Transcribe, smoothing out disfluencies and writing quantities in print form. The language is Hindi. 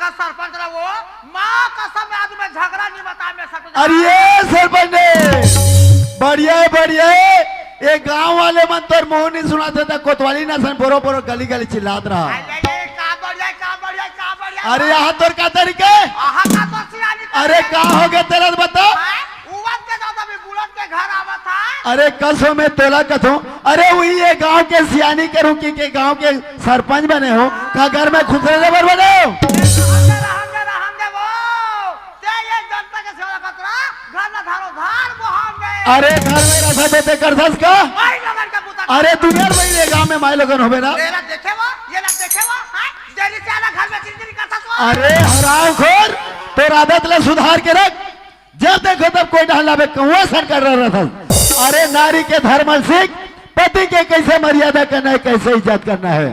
का सरपंच रहा वो माँ कसम में आज मैं झगड़ा नहीं बता मैं सकता। अरे सरपंच ने बढ़िया है बढ़िया है। ये गांव वाले मन तो मुंह नहीं सुनाते था, कोतवाली ना सन बोरो बोरो गली गली चिल्लात रहा। अरे यहाँ तो क्या तरीके? अरे क्या हो गया तेरा बता। अरे कसो में तोला कथो। अरे वही ये गांव के सियानी के रुकी के गांव के सरपंच बने हो क्या घर में खुद लेबर बने हो? अरे घर में रसा देते कर दस का। अरे तू यार भाई गांव में माई लोगन होबे ना। अरे हराम खोर तो आदत ले सुधार के रख। जब देखो तब कोई ढहला में कौआ सर कर रहा था। अरे नारी के धर्म सीख, पति के कैसे मर्यादा करना है, कैसे इज्जत करना है।